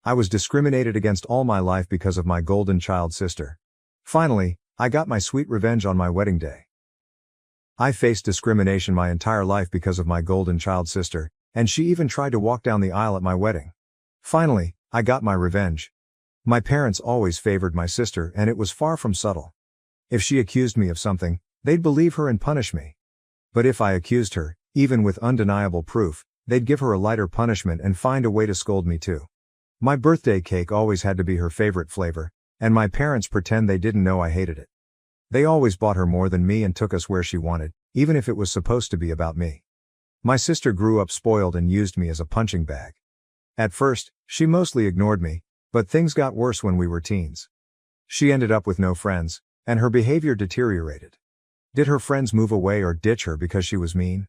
I was discriminated against all my life because of my golden child sister. Finally, I got my sweet revenge on my wedding day. I faced discrimination my entire life because of my golden child sister, and she even tried to walk down the aisle at my wedding. Finally, I got my revenge. My parents always favored my sister, and it was far from subtle. If she accused me of something, they'd believe her and punish me. But if I accused her, even with undeniable proof, they'd give her a lighter punishment and find a way to scold me too. My birthday cake always had to be her favorite flavor, and my parents pretend they didn't know I hated it. They always bought her more than me and took us where she wanted, even if it was supposed to be about me. My sister grew up spoiled and used me as a punching bag. At first, she mostly ignored me, but things got worse when we were teens. She ended up with no friends, and her behavior deteriorated. Did her friends move away or ditch her because she was mean?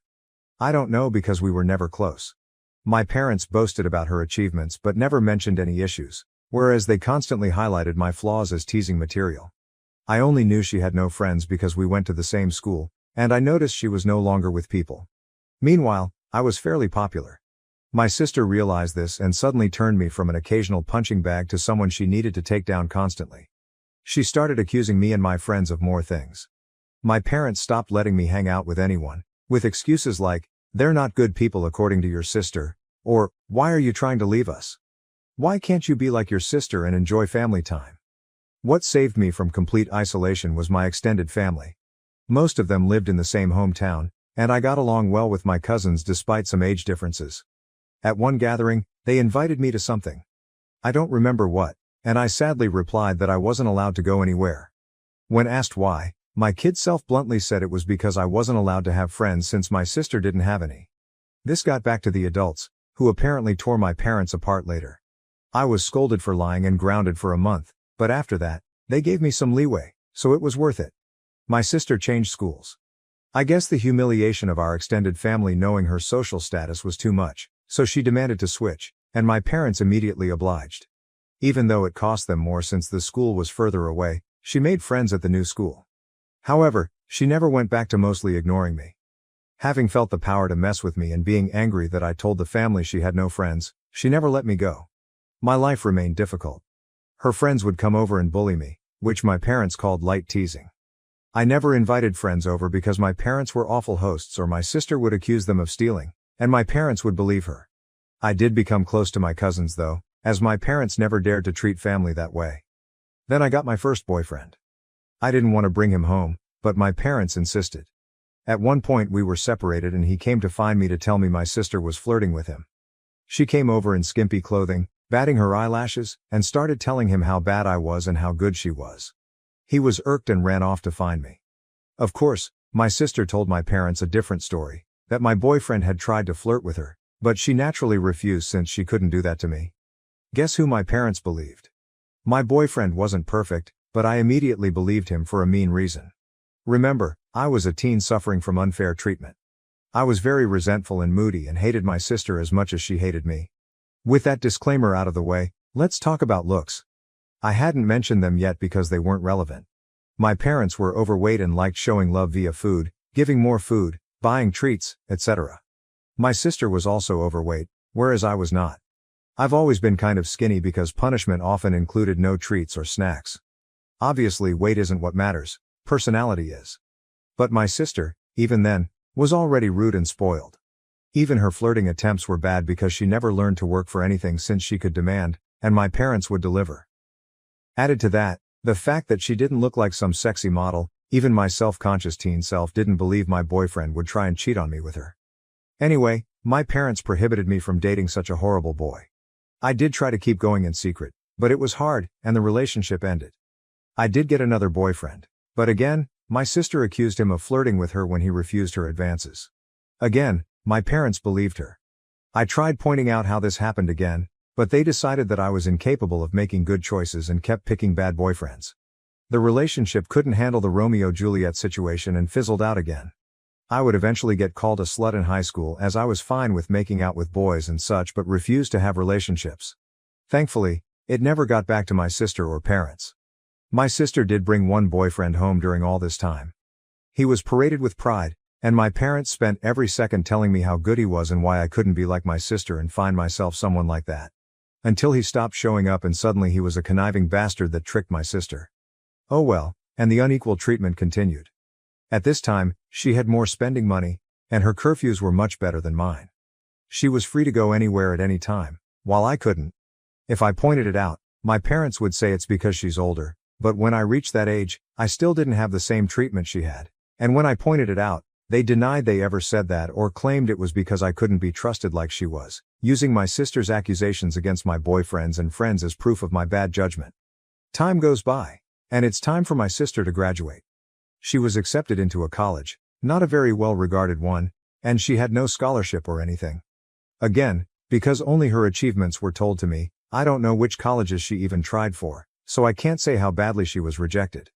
I don't know, because we were never close. My parents boasted about her achievements but never mentioned any issues, whereas they constantly highlighted my flaws as teasing material. I only knew she had no friends because we went to the same school, and I noticed she was no longer with people. Meanwhile, I was fairly popular. My sister realized this and suddenly turned me from an occasional punching bag to someone she needed to take down constantly. She started accusing me and my friends of more things. My parents stopped letting me hang out with anyone, with excuses like, "They're not good people according to your sister," or, "Why are you trying to leave us? Why can't you be like your sister and enjoy family time?" What saved me from complete isolation was my extended family. Most of them lived in the same hometown, and I got along well with my cousins despite some age differences. At one gathering, they invited me to something. I don't remember what, and I sadly replied that I wasn't allowed to go anywhere. When asked why, my kid self bluntly said it was because I wasn't allowed to have friends since my sister didn't have any. This got back to the adults, who apparently tore my parents apart later. I was scolded for lying and grounded for a month, but after that, they gave me some leeway, so it was worth it. My sister changed schools. I guess the humiliation of our extended family knowing her social status was too much, so she demanded to switch, and my parents immediately obliged. Even though it cost them more since the school was further away, she made friends at the new school. However, she never went back to mostly ignoring me. Having felt the power to mess with me and being angry that I told the family she had no friends, she never let me go. My life remained difficult. Her friends would come over and bully me, which my parents called light teasing. I never invited friends over because my parents were awful hosts, or my sister would accuse them of stealing, and my parents would believe her. I did become close to my cousins though, as my parents never dared to treat family that way. Then I got my first boyfriend. I didn't want to bring him home, but my parents insisted. At one point we were separated and he came to find me to tell me my sister was flirting with him. She came over in skimpy clothing, batting her eyelashes, and started telling him how bad I was and how good she was. He was irked and ran off to find me. Of course, my sister told my parents a different story, that my boyfriend had tried to flirt with her, but she naturally refused since she couldn't do that to me. Guess who my parents believed? My boyfriend wasn't perfect, but I immediately believed him for a mean reason. Remember, I was a teen suffering from unfair treatment. I was very resentful and moody and hated my sister as much as she hated me. With that disclaimer out of the way, let's talk about looks. I hadn't mentioned them yet because they weren't relevant. My parents were overweight and liked showing love via food, giving more food, buying treats, etc. My sister was also overweight, whereas I was not. I've always been kind of skinny because punishment often included no treats or snacks. Obviously, weight isn't what matters, personality is. But my sister, even then, was already rude and spoiled. Even her flirting attempts were bad because she never learned to work for anything since she could demand, and my parents would deliver. Added to that, the fact that she didn't look like some sexy model, even my self-conscious teen self didn't believe my boyfriend would try and cheat on me with her. Anyway, my parents prohibited me from dating such a horrible boy. I did try to keep going in secret, but it was hard, and the relationship ended. I did get another boyfriend, but again, my sister accused him of flirting with her when he refused her advances. Again, my parents believed her. I tried pointing out how this happened again, but they decided that I was incapable of making good choices and kept picking bad boyfriends. The relationship couldn't handle the Romeo-Juliet situation and fizzled out again. I would eventually get called a slut in high school as I was fine with making out with boys and such but refused to have relationships. Thankfully, it never got back to my sister or parents. My sister did bring one boyfriend home during all this time. He was paraded with pride, and my parents spent every second telling me how good he was and why I couldn't be like my sister and find myself someone like that. Until he stopped showing up and suddenly he was a conniving bastard that tricked my sister. Oh well, and the unequal treatment continued. At this time, she had more spending money, and her curfews were much better than mine. She was free to go anywhere at any time, while I couldn't. If I pointed it out, my parents would say it's because she's older, but when I reached that age, I still didn't have the same treatment she had. And when I pointed it out, they denied they ever said that or claimed it was because I couldn't be trusted like she was, using my sister's accusations against my boyfriends and friends as proof of my bad judgment. Time goes by, and it's time for my sister to graduate. She was accepted into a college, not a very well-regarded one, and she had no scholarship or anything. Again, because only her achievements were told to me, I don't know which colleges she even tried for, so I can't say how badly she was rejected.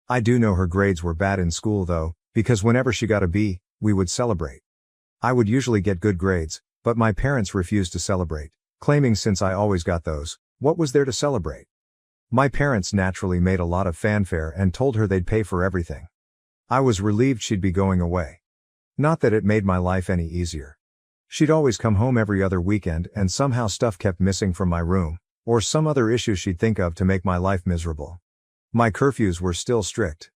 I do know her grades were bad in school though, because whenever she got a B, we would celebrate. I would usually get good grades, but my parents refused to celebrate, claiming since I always got those, what was there to celebrate? My parents naturally made a lot of fanfare and told her they'd pay for everything. I was relieved she'd be going away. Not that it made my life any easier. She'd always come home every other weekend and somehow stuff kept missing from my room, or some other issue she'd think of to make my life miserable. My curfews were still strict.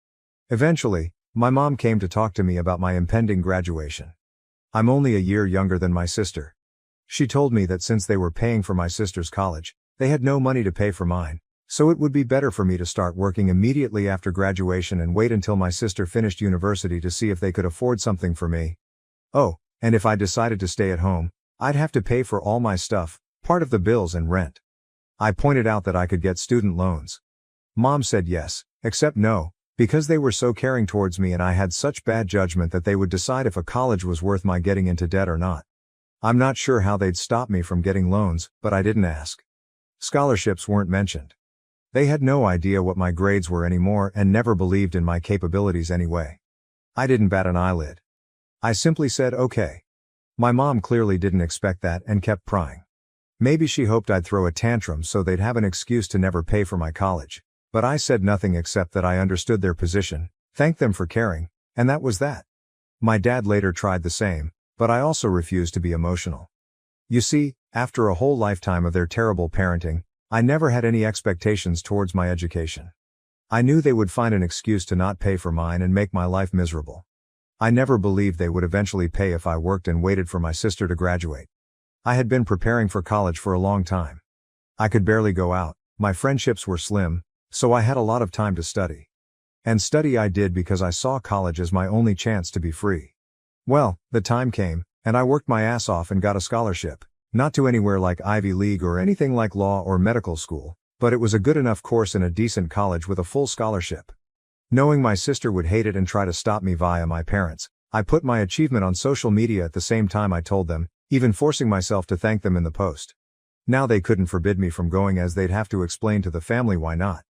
Eventually, my mom came to talk to me about my impending graduation. I'm only a year younger than my sister. She told me that since they were paying for my sister's college, they had no money to pay for mine, so it would be better for me to start working immediately after graduation and wait until my sister finished university to see if they could afford something for me. Oh, and if I decided to stay at home, I'd have to pay for all my stuff, part of the bills and rent. I pointed out that I could get student loans. Mom said yes, except no, because they were so caring towards me and I had such bad judgment that they would decide if a college was worth my getting into debt or not. I'm not sure how they'd stop me from getting loans, but I didn't ask. Scholarships weren't mentioned. They had no idea what my grades were anymore and never believed in my capabilities anyway. I didn't bat an eyelid. I simply said okay. My mom clearly didn't expect that and kept prying. Maybe she hoped I'd throw a tantrum so they'd have an excuse to never pay for my college, but I said nothing except that I understood their position, thanked them for caring, and that was that. My dad later tried the same, but I also refused to be emotional. You see, after a whole lifetime of their terrible parenting, I never had any expectations towards my education. I knew they would find an excuse to not pay for mine and make my life miserable. I never believed they would eventually pay if I worked and waited for my sister to graduate. I had been preparing for college for a long time. I could barely go out, my friendships were slim, so I had a lot of time to study. And study I did because I saw college as my only chance to be free. Well, the time came, and I worked my ass off and got a scholarship, not to anywhere like Ivy League or anything like law or medical school, but it was a good enough course in a decent college with a full scholarship. Knowing my sister would hate it and try to stop me via my parents, I put my achievement on social media at the same time I told them, even forcing myself to thank them in the post. Now they couldn't forbid me from going as they'd have to explain to the family why not.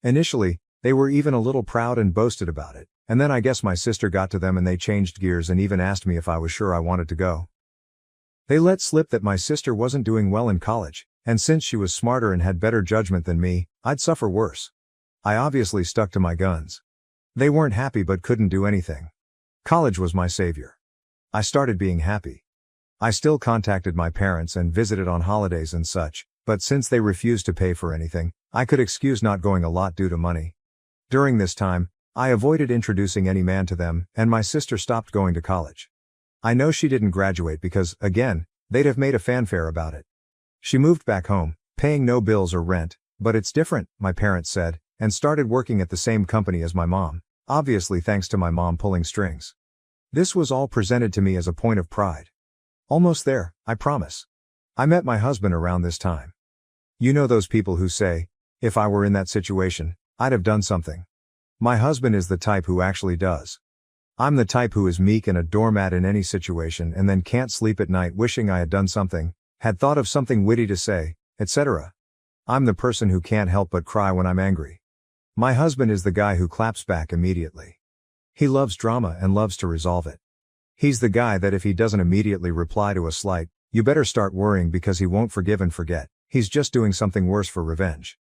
Initially, they were even a little proud and boasted about it, and then I guess my sister got to them and they changed gears and even asked me if I was sure I wanted to go. They let slip that my sister wasn't doing well in college, and since she was smarter and had better judgment than me, I'd suffer worse. I obviously stuck to my guns. They weren't happy but couldn't do anything. College was my savior. I started being happy. I still contacted my parents and visited on holidays and such, but since they refused to pay for anything, I could excuse not going a lot due to money. During this time, I avoided introducing any man to them, and my sister stopped going to college. I know she didn't graduate because, again, they'd have made a fanfare about it. She moved back home, paying no bills or rent, but it's different, my parents said, and started working at the same company as my mom, obviously thanks to my mom pulling strings. This was all presented to me as a point of pride. Almost there, I promise. I met my husband around this time. You know those people who say, if I were in that situation, I'd have done something. My husband is the type who actually does. I'm the type who is meek and a doormat in any situation and then can't sleep at night wishing I had done something, had thought of something witty to say, etc. I'm the person who can't help but cry when I'm angry. My husband is the guy who claps back immediately. He loves drama and loves to resolve it. He's the guy that if he doesn't immediately reply to a slight, you better start worrying because he won't forgive and forget, he's just doing something worse for revenge.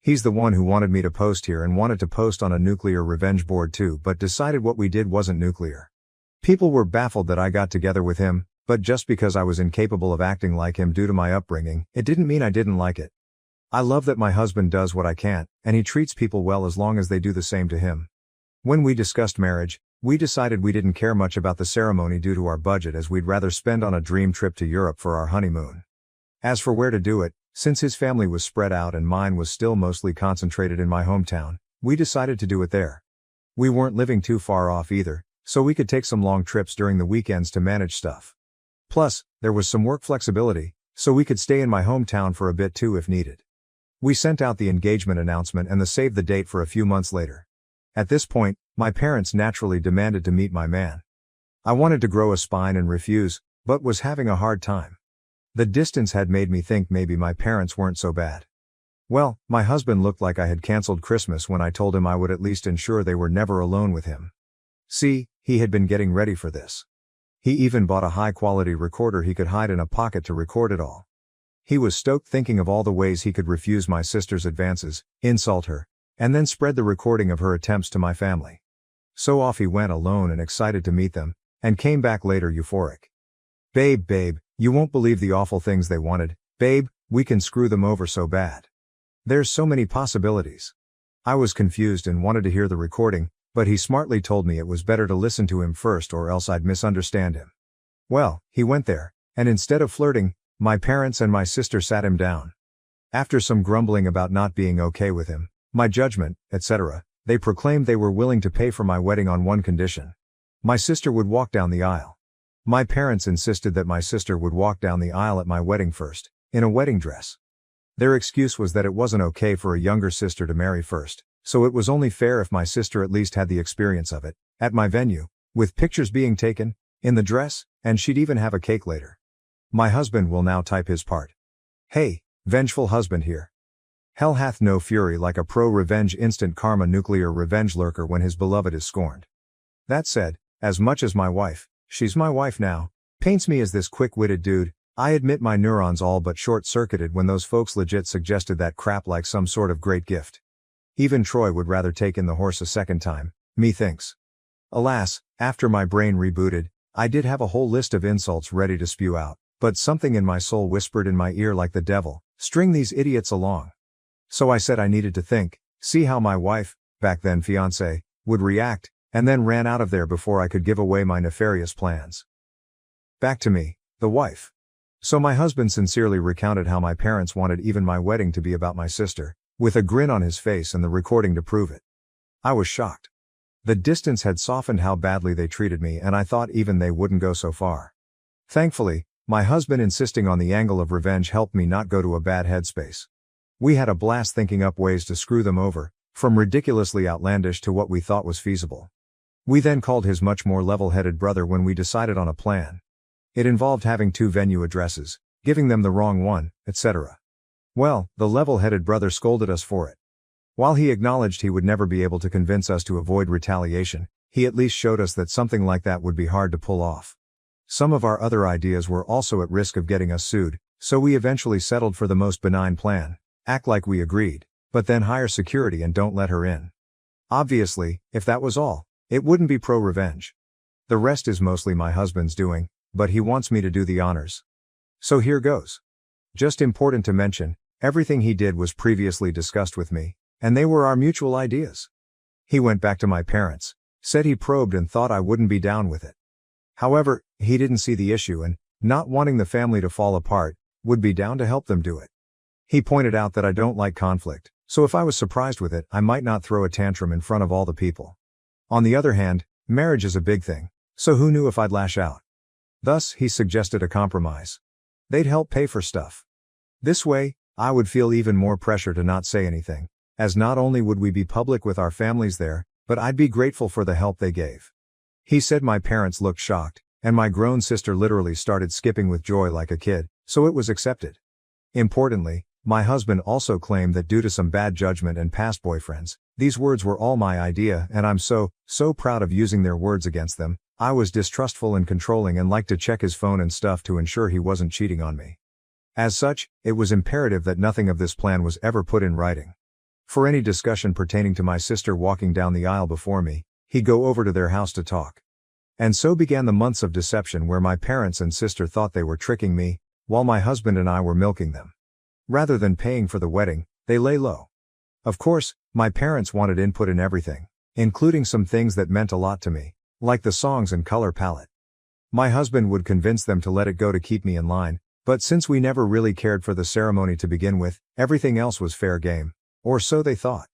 He's the one who wanted me to post here and wanted to post on a nuclear revenge board too but decided what we did wasn't nuclear. People were baffled that I got together with him, But just because I was incapable of acting like him due to my upbringing, it didn't mean I didn't like it. I love that my husband does what I can't, and he treats people well as long as they do the same to him. When we discussed marriage, we decided we didn't care much about the ceremony due to our budget, as we'd rather spend on a dream trip to Europe for our honeymoon. As for where to do it, since his family was spread out and mine was still mostly concentrated in my hometown, we decided to do it there. We weren't living too far off either, so we could take some long trips during the weekends to manage stuff. Plus, there was some work flexibility, so we could stay in my hometown for a bit too if needed. We sent out the engagement announcement and the save the date for a few months later. At this point, my parents naturally demanded to meet my man. I wanted to grow a spine and refuse, but was having a hard time. The distance had made me think maybe my parents weren't so bad. Well, my husband looked like I had canceled Christmas when I told him I would at least ensure they were never alone with him. See, he had been getting ready for this. He even bought a high-quality recorder he could hide in a pocket to record it all. He was stoked, thinking of all the ways he could refuse my sister's advances, insult her, and then spread the recording of her attempts to my family. So off he went alone and excited to meet them, and came back later euphoric. Babe, you won't believe the awful things they wanted. Babe, we can screw them over so bad. There's so many possibilities. I was confused and wanted to hear the recording, but he smartly told me it was better to listen to him first or else I'd misunderstand him. Well, he went there, and instead of flirting, my parents and my sister sat him down. After some grumbling about not being okay with him, my judgment, etc., they proclaimed they were willing to pay for my wedding on one condition. My sister would walk down the aisle. My parents insisted that my sister would walk down the aisle at my wedding first, in a wedding dress. Their excuse was that it wasn't okay for a younger sister to marry first, so it was only fair if my sister at least had the experience of it, at my venue, with pictures being taken, in the dress, and she'd even have a cake later. My husband will now type his part. Hey, vengeful husband here. Hell hath no fury like a pro-revenge instant karma nuclear revenge lurker when his beloved is scorned. That said, as much as my wife, she's my wife now, paints me as this quick-witted dude, I admit my neurons all but short-circuited when those folks legit suggested that crap like some sort of great gift. Even Troy would rather take in the horse a second time, methinks. Alas, after my brain rebooted, I did have a whole list of insults ready to spew out, but something in my soul whispered in my ear like the devil, string these idiots along. So I said I needed to think, see how my wife, back then fiancé, would react, and then ran out of there before I could give away my nefarious plans. Back to me, the wife. So my husband sincerely recounted how my parents wanted even my wedding to be about my sister, with a grin on his face and the recording to prove it. I was shocked. The distance had softened how badly they treated me, and I thought even they wouldn't go so far. Thankfully, my husband insisting on the angle of revenge helped me not go to a bad headspace. We had a blast thinking up ways to screw them over, from ridiculously outlandish to what we thought was feasible. We then called his much more level-headed brother when we decided on a plan. It involved having 2 venue addresses, giving them the wrong one, etc. Well, the level-headed brother scolded us for it. While he acknowledged he would never be able to convince us to avoid retaliation, he at least showed us that something like that would be hard to pull off. Some of our other ideas were also at risk of getting us sued, so we eventually settled for the most benign plan: act like we agreed, but then hire security and don't let her in. Obviously, if that was all, it wouldn't be pro-revenge. The rest is mostly my husband's doing, but he wants me to do the honors. So here goes. Just important to mention, everything he did was previously discussed with me, and they were our mutual ideas. He went back to my parents, said he probed and thought I wouldn't be down with it. However, he didn't see the issue and, not wanting the family to fall apart, would be down to help them do it. He pointed out that I don't like conflict, so if I was surprised with it, I might not throw a tantrum in front of all the people. On the other hand, marriage is a big thing, so who knew if I'd lash out? Thus, he suggested a compromise. They'd help pay for stuff. This way, I would feel even more pressure to not say anything, as not only would we be public with our families there, but I'd be grateful for the help they gave. He said my parents looked shocked, and my grown sister literally started skipping with joy like a kid, so it was accepted. Importantly, my husband also claimed that due to some bad judgment and past boyfriends, these words were all my idea, and I'm so proud of using their words against them. I was distrustful and controlling and liked to check his phone and stuff to ensure he wasn't cheating on me. As such, it was imperative that nothing of this plan was ever put in writing. For any discussion pertaining to my sister walking down the aisle before me, he'd go over to their house to talk. And so began the months of deception where my parents and sister thought they were tricking me, while my husband and I were milking them. Rather than paying for the wedding, they lay low. Of course, my parents wanted input in everything, including some things that meant a lot to me, like the songs and color palette. My husband would convince them to let it go to keep me in line, but since we never really cared for the ceremony to begin with, everything else was fair game. Or so they thought.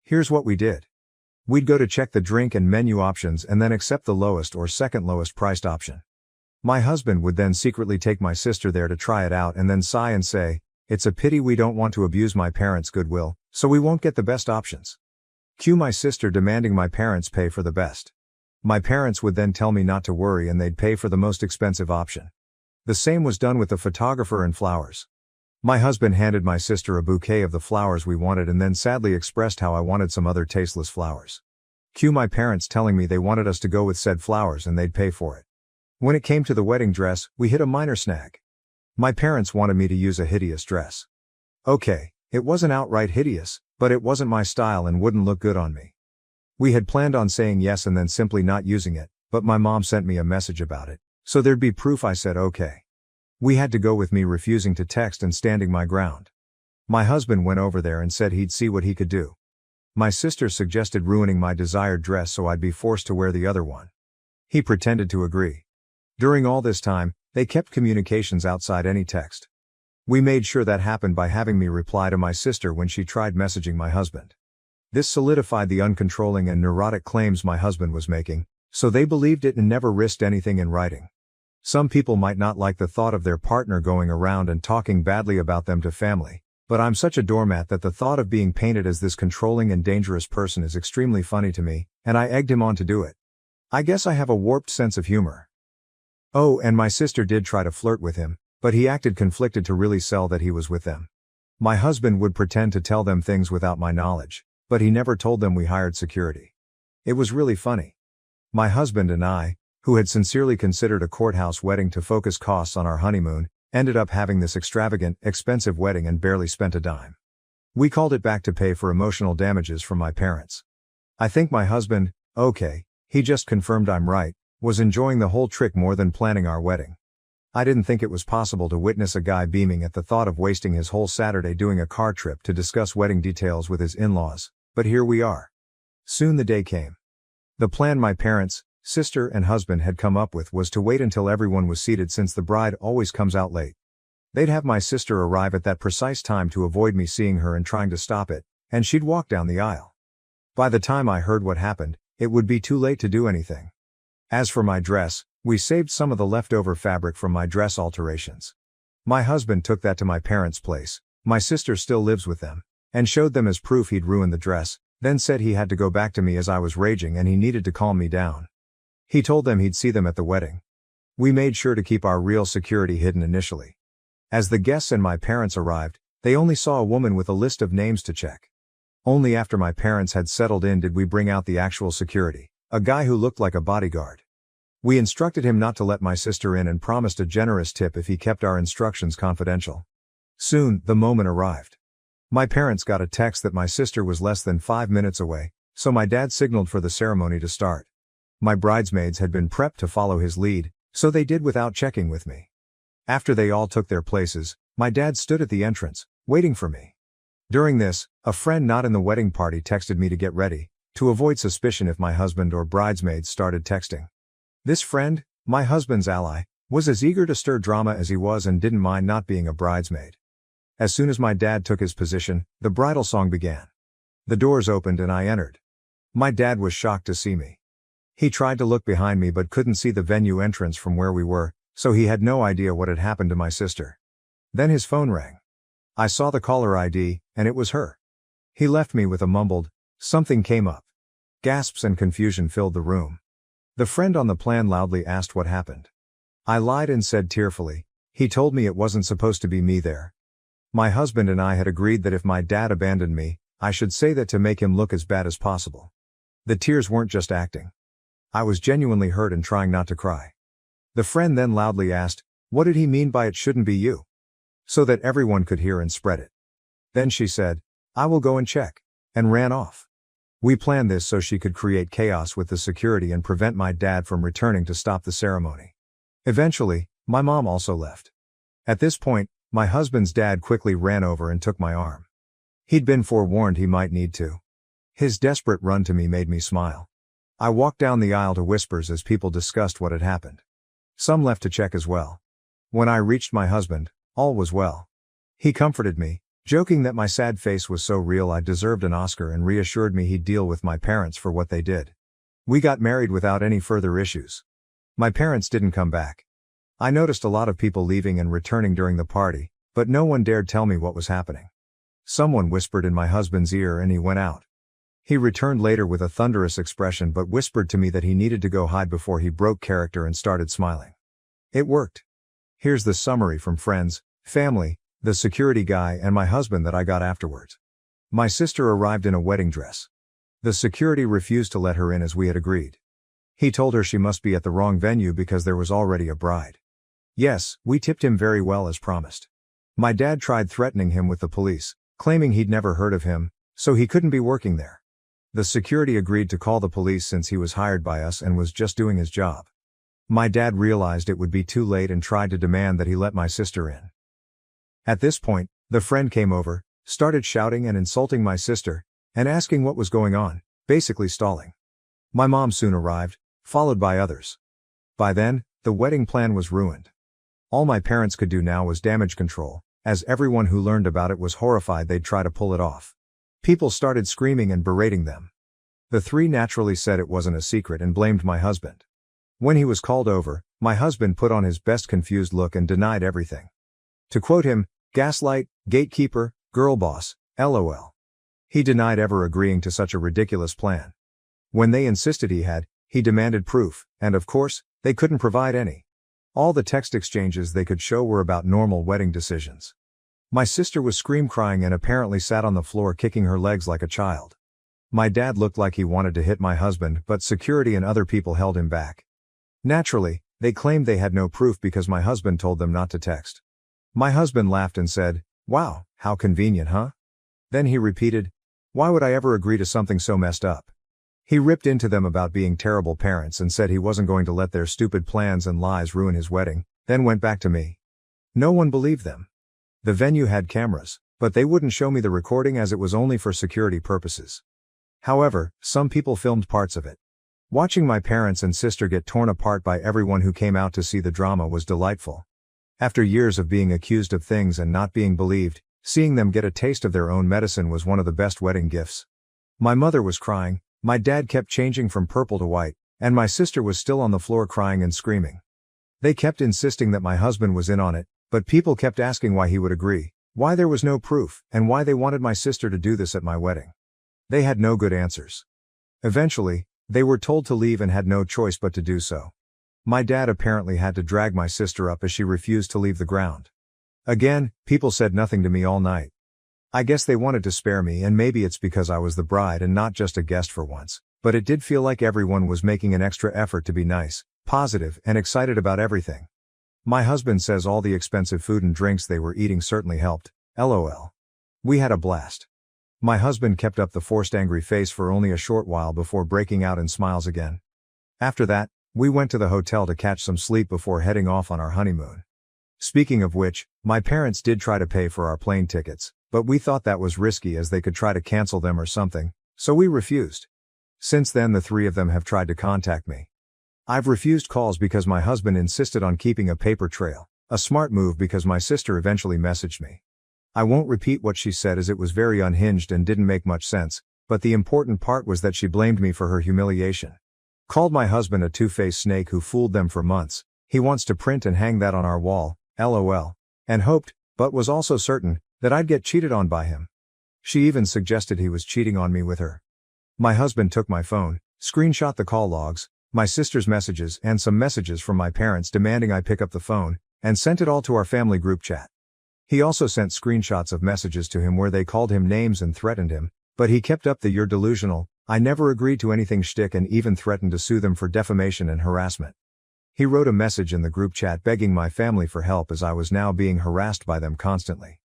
Here's what we did. We'd go to check the drink and menu options and then accept the lowest or second lowest priced option. My husband would then secretly take my sister there to try it out and then sigh and say, "It's a pity we don't want to abuse my parents' goodwill, so we won't get the best options." Cue my sister demanding my parents pay for the best. My parents would then tell me not to worry and they'd pay for the most expensive option. The same was done with the photographer and flowers. My husband handed my sister a bouquet of the flowers we wanted and then sadly expressed how I wanted some other tasteless flowers. Cue my parents telling me they wanted us to go with said flowers and they'd pay for it. When it came to the wedding dress, we hit a minor snag. My parents wanted me to use a hideous dress. Okay, it wasn't outright hideous, but it wasn't my style and wouldn't look good on me. We had planned on saying yes and then simply not using it, but my mom sent me a message about it, so there'd be proof I said okay. We had to go with me refusing to text and standing my ground. My husband went over there and said he'd see what he could do. My sister suggested ruining my desired dress so I'd be forced to wear the other one. He pretended to agree. During all this time, they kept communications outside any text. We made sure that happened by having me reply to my sister when she tried messaging my husband. This solidified the uncontrolling and neurotic claims my husband was making, so they believed it and never risked anything in writing. Some people might not like the thought of their partner going around and talking badly about them to family, but I'm such a doormat that the thought of being painted as this controlling and dangerous person is extremely funny to me, and I egged him on to do it. I guess I have a warped sense of humor. Oh, and my sister did try to flirt with him, but he acted conflicted to really sell that he was with them. My husband would pretend to tell them things without my knowledge, but he never told them we hired security. It was really funny. My husband and I, who had sincerely considered a courthouse wedding to focus costs on our honeymoon, ended up having this extravagant, expensive wedding and barely spent a dime. We called it back to pay for emotional damages from my parents. I think my husband, okay, he just confirmed I'm right, was enjoying the whole trick more than planning our wedding. I didn't think it was possible to witness a guy beaming at the thought of wasting his whole Saturday doing a car trip to discuss wedding details with his in-laws, but here we are. Soon the day came. The plan my parents, sister and husband had come up with was to wait until everyone was seated since the bride always comes out late. They'd have my sister arrive at that precise time to avoid me seeing her and trying to stop it, and she'd walk down the aisle. By the time I heard what happened, it would be too late to do anything. As for my dress, we saved some of the leftover fabric from my dress alterations. My husband took that to my parents' place, my sister still lives with them, and showed them as proof he'd ruined the dress, then said he had to go back to me as I was raging and he needed to calm me down. He told them he'd see them at the wedding. We made sure to keep our real security hidden initially. As the guests and my parents arrived, they only saw a woman with a list of names to check. Only after my parents had settled in did we bring out the actual security, a guy who looked like a bodyguard. We instructed him not to let my sister in and promised a generous tip if he kept our instructions confidential. Soon, the moment arrived. My parents got a text that my sister was less than 5 minutes away, so my dad signaled for the ceremony to start. My bridesmaids had been prepped to follow his lead, so they did without checking with me. After they all took their places, my dad stood at the entrance, waiting for me. During this, a friend not in the wedding party texted me to get ready, to avoid suspicion if my husband or bridesmaids started texting. This friend, my husband's ally, was as eager to stir drama as he was and didn't mind not being a bridesmaid. As soon as my dad took his position, the bridal song began. The doors opened and I entered. My dad was shocked to see me. He tried to look behind me but couldn't see the venue entrance from where we were, so he had no idea what had happened to my sister. Then his phone rang. I saw the caller ID, and it was her. He left me with a mumbled, "Something came up." Gasps and confusion filled the room. The friend on the plan loudly asked what happened. I lied and said tearfully, "He told me it wasn't supposed to be me there." My husband and I had agreed that if my dad abandoned me, I should say that to make him look as bad as possible. The tears weren't just acting. I was genuinely hurt and trying not to cry. The friend then loudly asked, "What did he mean by it shouldn't be you?" So that everyone could hear and spread it. Then she said, "I will go and check," and ran off. We planned this so she could create chaos with the security and prevent my dad from returning to stop the ceremony. Eventually, my mom also left. At this point, my husband's dad quickly ran over and took my arm. He'd been forewarned he might need to. His desperate run to me made me smile. I walked down the aisle to whispers as people discussed what had happened. Some left to check as well. When I reached my husband, all was well. He comforted me, joking that my sad face was so real I deserved an Oscar, and reassured me he'd deal with my parents for what they did. We got married without any further issues. My parents didn't come back. I noticed a lot of people leaving and returning during the party, but no one dared tell me what was happening. Someone whispered in my husband's ear and he went out. He returned later with a thunderous expression but whispered to me that he needed to go hide before he broke character and started smiling. It worked. Here's the summary from friends, family, the security guy and my husband that I got afterwards. My sister arrived in a wedding dress. The security refused to let her in as we had agreed. He told her she must be at the wrong venue because there was already a bride. Yes, we tipped him very well as promised. My dad tried threatening him with the police, claiming he'd never heard of him, so he couldn't be working there. The security agreed to call the police since he was hired by us and was just doing his job. My dad realized it would be too late and tried to demand that he let my sister in. At this point, the friend came over, started shouting and insulting my sister, and asking what was going on, basically stalling. My mom soon arrived, followed by others. By then, the wedding plan was ruined. All my parents could do now was damage control, as everyone who learned about it was horrified they'd try to pull it off. People started screaming and berating them. The three naturally said it wasn't a secret and blamed my husband. When he was called over, my husband put on his best confused look and denied everything. To quote him, "Gaslight, gatekeeper, girl boss, LOL." He denied ever agreeing to such a ridiculous plan. When they insisted he demanded proof, and of course, they couldn't provide any. All the text exchanges they could show were about normal wedding decisions. My sister was scream-crying and apparently sat on the floor kicking her legs like a child. My dad looked like he wanted to hit my husband, but security and other people held him back. Naturally, they claimed they had no proof because my husband told them not to text. My husband laughed and said, "Wow, how convenient, huh?" Then he repeated, "Why would I ever agree to something so messed up?" He ripped into them about being terrible parents and said he wasn't going to let their stupid plans and lies ruin his wedding, then went back to me. No one believed them. The venue had cameras, but they wouldn't show me the recording as it was only for security purposes. However, some people filmed parts of it. Watching my parents and sister get torn apart by everyone who came out to see the drama was delightful. After years of being accused of things and not being believed, seeing them get a taste of their own medicine was one of the best wedding gifts. My mother was crying, my dad kept changing from purple to white, and my sister was still on the floor crying and screaming. They kept insisting that my husband was in on it, but people kept asking why he would agree, why there was no proof, and why they wanted my sister to do this at my wedding. They had no good answers. Eventually, they were told to leave and had no choice but to do so. My dad apparently had to drag my sister up as she refused to leave the ground. Again, people said nothing to me all night. I guess they wanted to spare me, and maybe it's because I was the bride and not just a guest for once, but it did feel like everyone was making an extra effort to be nice, positive, and excited about everything. My husband says all the expensive food and drinks they were eating certainly helped, LOL. We had a blast. My husband kept up the forced angry face for only a short while before breaking out in smiles again. After that, we went to the hotel to catch some sleep before heading off on our honeymoon. Speaking of which, my parents did try to pay for our plane tickets, but we thought that was risky as they could try to cancel them or something, so we refused. Since then the three of them have tried to contact me. I've refused calls because my husband insisted on keeping a paper trail, a smart move because my sister eventually messaged me. I won't repeat what she said as it was very unhinged and didn't make much sense, but the important part was that she blamed me for her humiliation. Called my husband a two-faced snake who fooled them for months, he wants to print and hang that on our wall, LOL, and hoped, but was also certain, that I'd get cheated on by him. She even suggested he was cheating on me with her. My husband took my phone, screenshot the call logs, my sister's messages and some messages from my parents demanding I pick up the phone, and sent it all to our family group chat. He also sent screenshots of messages to him where they called him names and threatened him, but he kept up the "you're delusional, I never agreed to anything" shtick and even threatened to sue them for defamation and harassment. He wrote a message in the group chat begging my family for help as I was now being harassed by them constantly.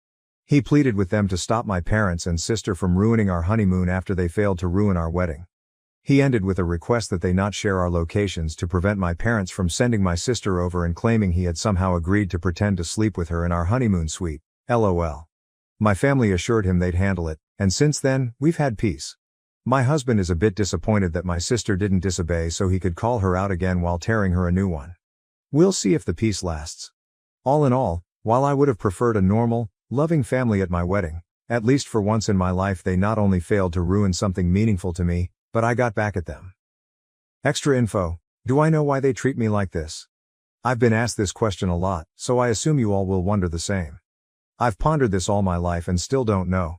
He pleaded with them to stop my parents and sister from ruining our honeymoon after they failed to ruin our wedding. He ended with a request that they not share our locations to prevent my parents from sending my sister over and claiming he had somehow agreed to pretend to sleep with her in our honeymoon suite. LOL. My family assured him they'd handle it, and since then, we've had peace. My husband is a bit disappointed that my sister didn't disobey so he could call her out again while tearing her a new one. We'll see if the peace lasts. All in all, while I would have preferred a normal, loving family at my wedding, at least for once in my life they not only failed to ruin something meaningful to me, but I got back at them. Extra info: do I know why they treat me like this? I've been asked this question a lot, so I assume you all will wonder the same. I've pondered this all my life and still don't know.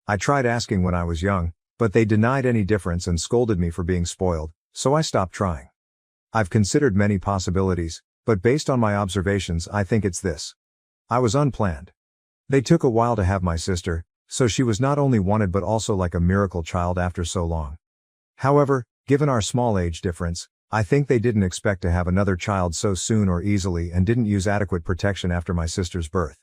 I tried asking when I was young, but they denied any difference and scolded me for being spoiled, so I stopped trying. I've considered many possibilities, but based on my observations I think it's this. I was unplanned. They took a while to have my sister, so she was not only wanted but also like a miracle child after so long. However, given our small age difference, I think they didn't expect to have another child so soon or easily and didn't use adequate protection after my sister's birth.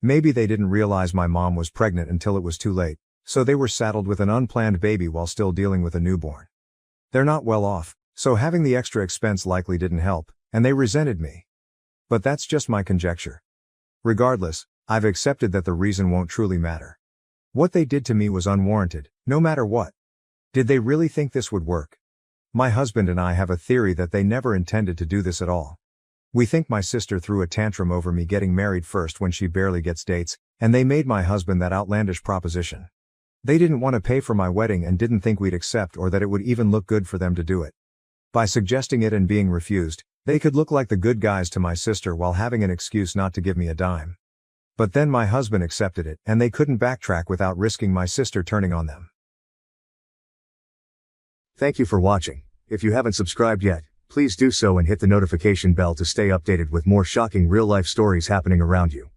Maybe they didn't realize my mom was pregnant until it was too late, so they were saddled with an unplanned baby while still dealing with a newborn. They're not well off, so having the extra expense likely didn't help, and they resented me. But that's just my conjecture. Regardless, I've accepted that the reason won't truly matter. What they did to me was unwarranted, no matter what. Did they really think this would work? My husband and I have a theory that they never intended to do this at all. We think my sister threw a tantrum over me getting married first when she barely gets dates, and they made my husband that outlandish proposition. They didn't want to pay for my wedding and didn't think we'd accept or that it would even look good for them to do it. By suggesting it and being refused, they could look like the good guys to my sister while having an excuse not to give me a dime. But then my husband accepted it, and they couldn't backtrack without risking my sister turning on them. Thank you for watching. If you haven't subscribed yet, please do so and hit the notification bell to stay updated with more shocking real-life stories happening around you.